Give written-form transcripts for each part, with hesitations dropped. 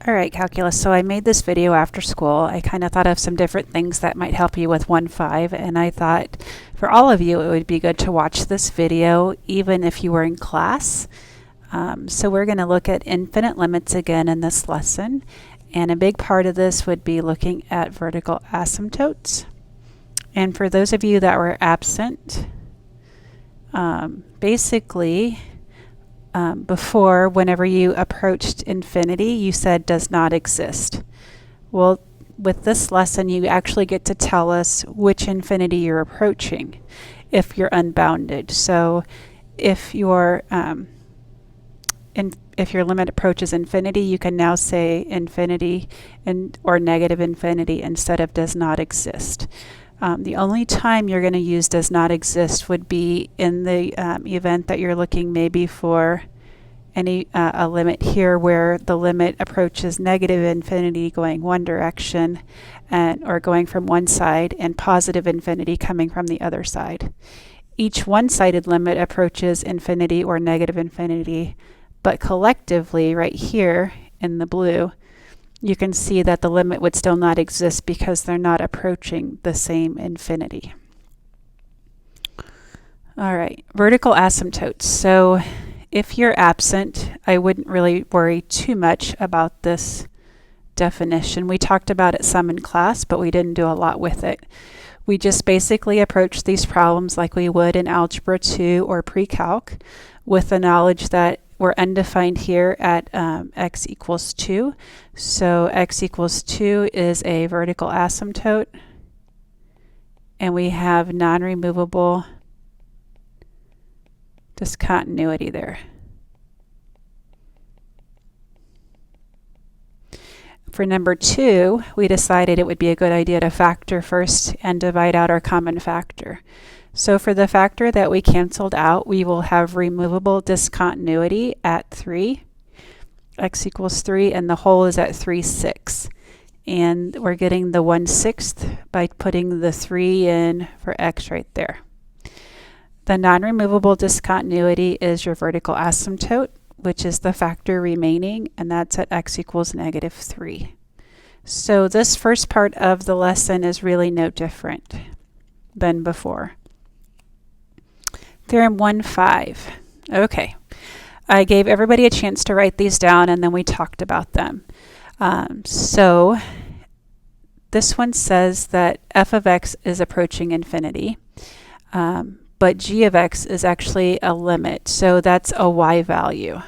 All right, calculus. So I made this video after school. I kind of thought of some different things that might help you with 1-5, and I thought for all of you it would be good to watch this video even if you were in class. So we're going to look at infinite limits again in this lesson, and a big part of this would be looking at vertical asymptotes. And for those of you that were absent, basically before, whenever you approached infinity, you said does not exist. Well, with this lesson, you actually get to tell us which infinity you're approaching if you're unbounded. So if your limit approaches infinity, you can now say infinity or negative infinity instead of does not exist. The only time you're going to use does not exist would be in the event that you're looking maybe for a limit here where the limit approaches negative infinity going one direction or going from one side, and positive infinity coming from the other side. Each one-sided limit approaches infinity or negative infinity, but collectively right here in the blue, you can see that the limit would still not exist because they're not approaching the same infinity. All right, vertical asymptotes. So if you're absent, I wouldn't really worry too much about this definition. We talked about it some in class, but we didn't do a lot with it. We just basically approach these problems like we would in Algebra 2 or pre-calc, with the knowledge that we're undefined here at x equals 2. So x equals 2 is a vertical asymptote, and we have non-removable discontinuity there. For number 2, we decided it would be a good idea to factor first and divide out our common factor. So for the factor that we canceled out, we will have removable discontinuity at 3. X equals 3, and the whole is at 3/6. And we're getting the 1/6 by putting the 3 in for x right there. The non-removable discontinuity is your vertical asymptote, which is the factor remaining, and that's at x equals -3. So this first part of the lesson is really no different than before. Theorem 1-5. Okay, I gave everybody a chance to write these down, and then we talked about them. So this one says that f of x is approaching infinity, but g of x is actually a limit, so that's a y value.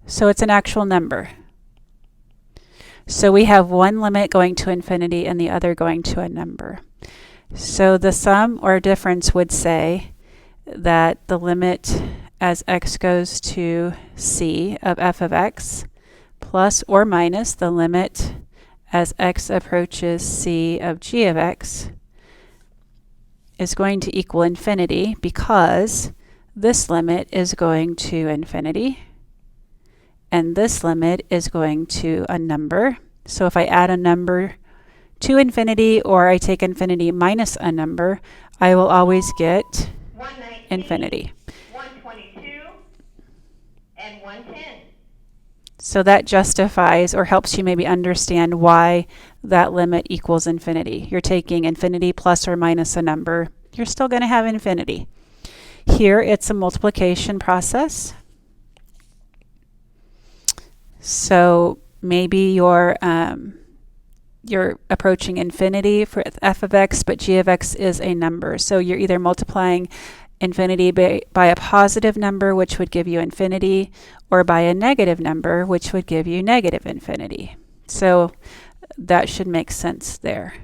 So it's an actual number. So we have one limit going to infinity and the other going to a number. So the sum or difference would say that the limit as x goes to c of f of x plus or minus the limit as x approaches c of g of x is going to equal infinity, because this limit is going to infinity and this limit is going to a number. So if I add a number to infinity, or I take infinity minus a number, I will always get 119, infinity. 122, and 110. So that justifies or helps you maybe understand why that limit equals infinity. You're taking infinity plus or minus a number. You're still going to have infinity. Here it's a multiplication process. So maybe you're approaching infinity for f of x, but g of x is a number. So you're either multiplying infinity by a positive number, which would give you infinity, or by a negative number, which would give you negative infinity. So that should make sense there.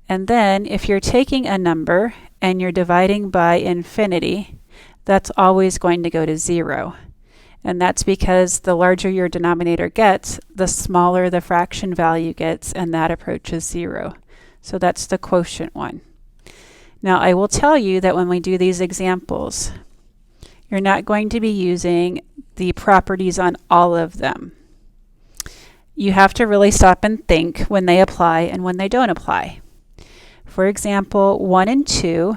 And then if you're taking a number and you're dividing by infinity, that's always going to go to 0. And that's because the larger your denominator gets, the smaller the fraction value gets, and that approaches 0. So that's the quotient one. Now I will tell you that when we do these examples, you're not going to be using the properties on all of them. You have to really stop and think when they apply and when they don't apply. For example, 1 and 2,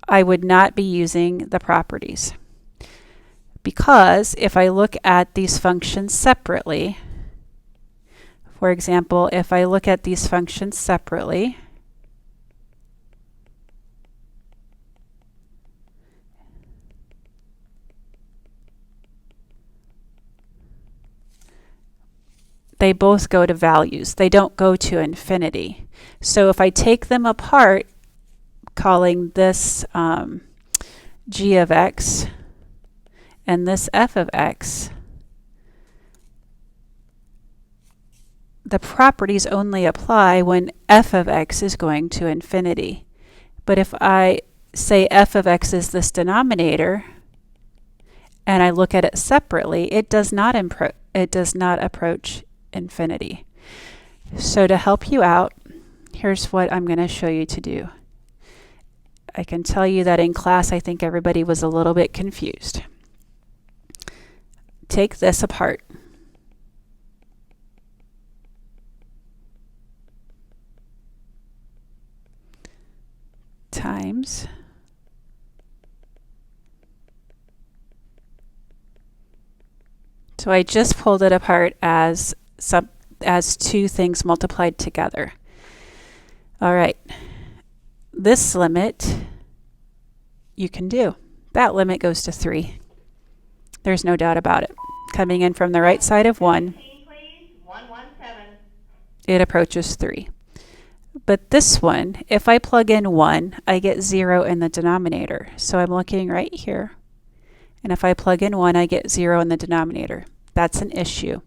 I would not be using the properties. Because if I look at these functions separately, for example, if I look at these functions separately, they both go to values. They don't go to infinity. So if I take them apart, calling this g of x and this f of x, the properties only apply when f of x is going to infinity. But if I say f of x is this denominator, and I look at it separately, it does not approach infinity. So to help you out, here's what I'm going to show you to do. I can tell you that in class I think everybody was a little bit confused. Take this apart. Times so I just pulled it apart as two things multiplied together. All right, this limit you can do. That limit goes to 3. There's no doubt about it. Coming in from the right side of 1, 117. it approaches 3. But this one, if I plug in 1, I get 0 in the denominator. So I'm looking right here. And if I plug in 1, I get 0 in the denominator. That's an issue.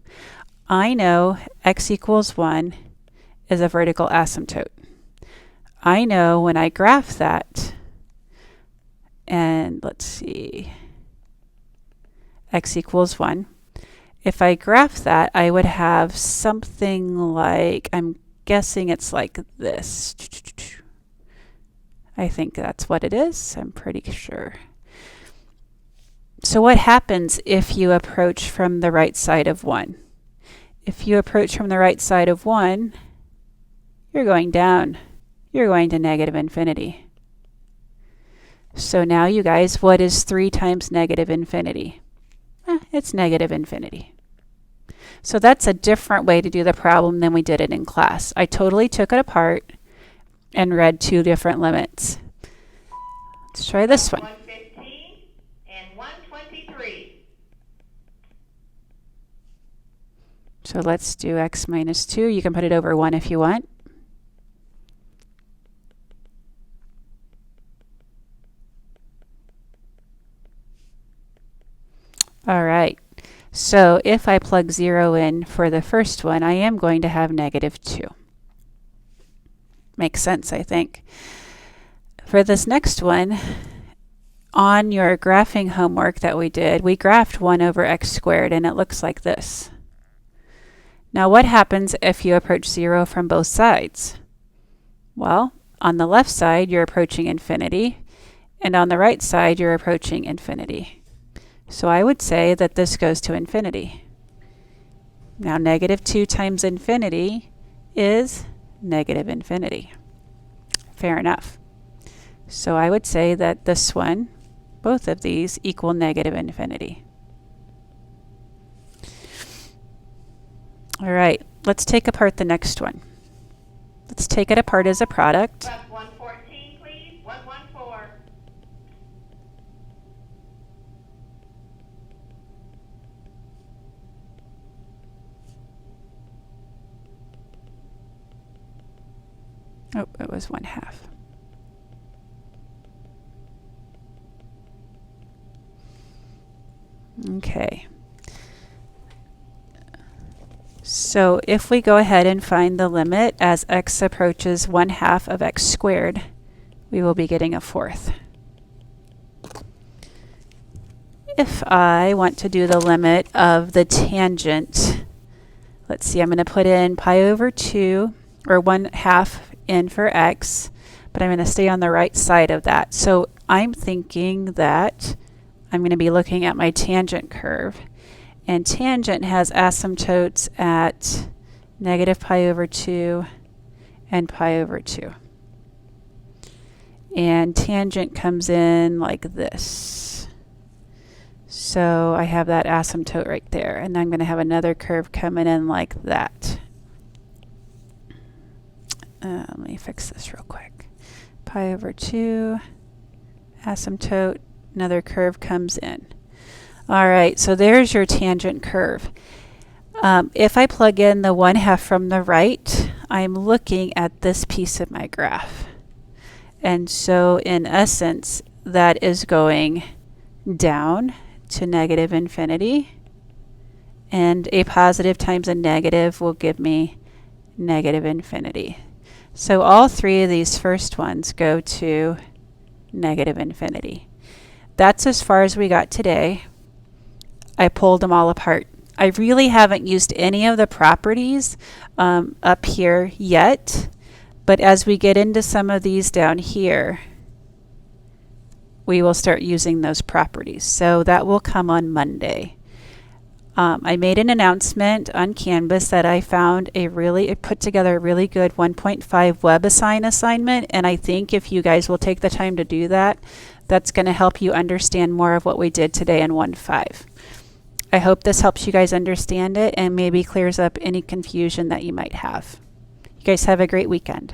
I know x equals 1 is a vertical asymptote. I know when I graph that, and let's see, x equals 1. If I graph that, I would have something like, I'm guessing it's like this. I think that's what it is. I'm pretty sure. So what happens if you approach from the right side of 1? If you approach from the right side of 1, you're going down. You're going to negative infinity. So now you guys, what is 3 times negative infinity? It's negative infinity. So that's a different way to do the problem than we did it in class. I totally took it apart and read 2 different limits. Let's try this one. 115 and 123. So let's do x minus 2. You can put it over 1 if you want. All right. So if I plug 0 in for the first one, I am going to have negative 2. Makes sense, I think. For this next one, on your graphing homework that we did, we graphed 1 over x squared, and it looks like this. Now what happens if you approach 0 from both sides? Well, on the left side, you're approaching infinity, and on the right side, you're approaching infinity. So I would say that this goes to infinity. Now negative 2 times infinity is negative infinity. Fair enough. So I would say that this one, both of these, equal negative infinity. All right, let's take apart the next one. Let's take it apart as a product. Plus 114, please. 114. Oh, it was 1/2. Okay. So if we go ahead and find the limit as x approaches 1/2 of x squared, we will be getting a 4th. If I want to do the limit of the tangent, let's see, I'm going to put in pi over 2, or 1/2 in for x, but I'm going to stay on the right side of that. So I'm thinking that I'm going to be looking at my tangent curve, and tangent has asymptotes at negative pi over 2 and pi over 2. And tangent comes in like this. So I have that asymptote right there, and I'm going to have another curve coming in like that. Let me fix this real quick. Pi over 2, asymptote, another curve comes in. All right, so there's your tangent curve. If I plug in the 1/2 from the right, I'm looking at this piece of my graph. And so in essence, that is going down to negative infinity, and a positive times a negative will give me negative infinity. So all three of these first ones go to negative infinity. That's as far as we got today. I pulled them all apart. I really haven't used any of the properties up here yet, but as we get into some of these down here, we will start using those properties. So that will come on Monday. I made an announcement on Canvas that I found put together a really good 1.5 WebAssign assignment, and I think if you guys will take the time to do that, that's going to help you understand more of what we did today in 1.5. I hope this helps you guys understand it and maybe clears up any confusion that you might have. You guys have a great weekend.